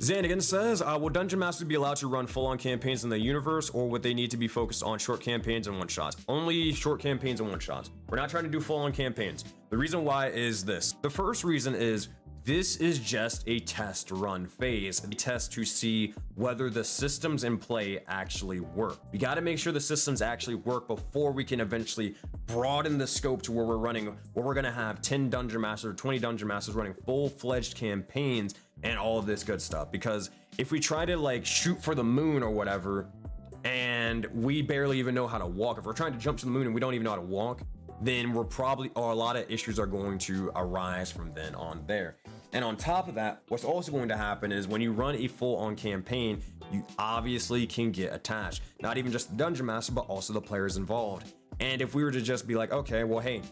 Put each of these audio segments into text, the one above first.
Zanigan says, will Dungeon Masters be allowed to run full-on campaigns in the universe, or would they need to be focused on short campaigns and one-shots? Only short campaigns and one-shots. We're not trying to do full-on campaigns. The reason why is this. The first reason is this is just a test run phase, a test to see whether the systems in play actually work. We got to make sure the systems actually work before we can eventually broaden the scope to where we're going to have 10 Dungeon Masters or 20 Dungeon Masters running full-fledged campaigns and all of this good stuff. Because if we try to like shoot for the moon or whatever, and we barely even know how to walk, if we're trying to jump to the moon and we don't even know how to walk, then we're probably, or a lot of issues are going to arise from then on there. And on top of that, what's also going to happen is when you run a full-on campaign, you obviously can get attached. Not even just the Dungeon Master, but also the players involved. And if we were to just be like, okay, well, hey,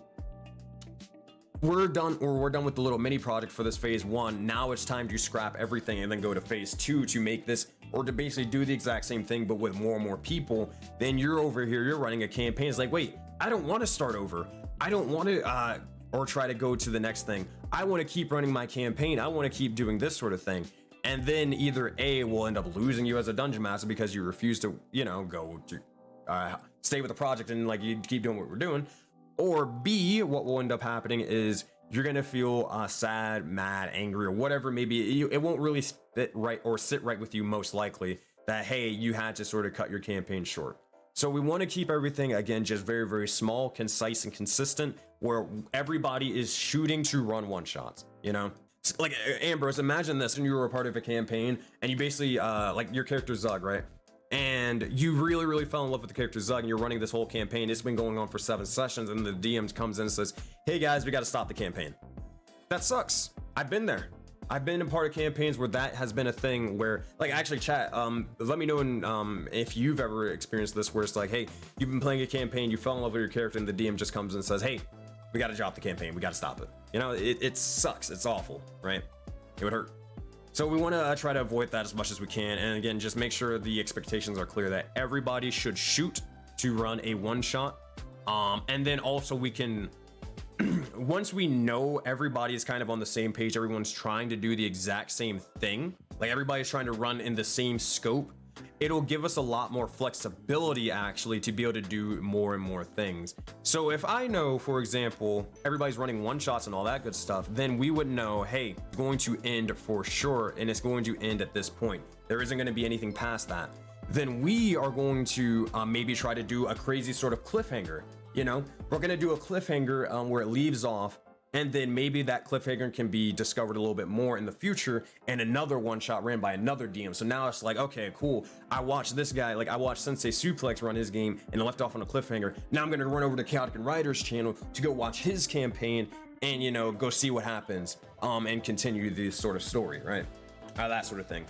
we're done with the little mini project for this phase 1. Now it's time to scrap everything and then go to phase 2 to make this, or to basically do the exact same thing, but with more and more people. Then you're over here, you're running a campaign. It's like, wait, I don't want to start over. I don't want to, or try to go to the next thing. I want to keep running my campaign. I want to keep doing this sort of thing. And then either A, will end up losing you as a Dungeon Master because you refuse to, you know, go to stay with the project and like you keep doing what we're doing. Or B, what will end up happening is you're gonna feel sad, mad, angry, or whatever. Maybe it won't really fit right or sit right with you, most likely, that hey, you had to sort of cut your campaign short. So we want to keep everything, again, just very, very small, concise, and consistent, where everybody is shooting to run one-shots, you know? Like, Ambrose, imagine this, and you were a part of a campaign, and you basically, like, your character Zug, right? And you really, really fell in love with the character Zug, and you're running this whole campaign. It's been going on for 7 sessions, and the DM comes in and says, hey, guys, we got to stop the campaign. That sucks. I've been there. I've been a part of campaigns where that has been a thing where, like, actually, chat, let me know if you've ever experienced this, where it's like, hey, you've been playing a campaign, you fell in love with your character, and the DM just comes and says, hey, we got to drop the campaign, we got to stop it. You know, it sucks. It's awful, right? It would hurt. So we want to try to avoid that as much as we can. And again, just make sure the expectations are clear that everybody should shoot to run a one-shot. And then also we can, once we know everybody is kind of on the same page, everyone's trying to do the exact same thing, like everybody's trying to run in the same scope, it'll give us a lot more flexibility actually to be able to do more and more things. So if I know, for example, everybody's running one-shots and all that good stuff, then we would know, hey, it's going to end for sure, and it's going to end at this point. There isn't going to be anything past that. Then we are going to maybe try to do a crazy sort of cliffhanger. You know, we're going to do a cliffhanger where it leaves off, and then maybe that cliffhanger can be discovered a little bit more in the future, and another one-shot ran by another DM. So now it's like, okay, cool. I watched this guy, like I watched SenseiSuplex run his game and left off on a cliffhanger. Now I'm going to run over to Chaotic and Writer's channel to go watch his campaign and, you know, go see what happens and continue this sort of story, right? That sort of thing.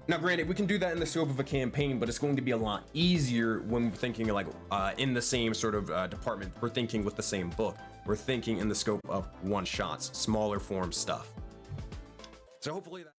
Now, granted, we can do that in the scope of a campaign, but it's going to be a lot easier when we're thinking like in the same sort of department. We're thinking with the same book. We're thinking in the scope of one-shots, smaller form stuff. So hopefully that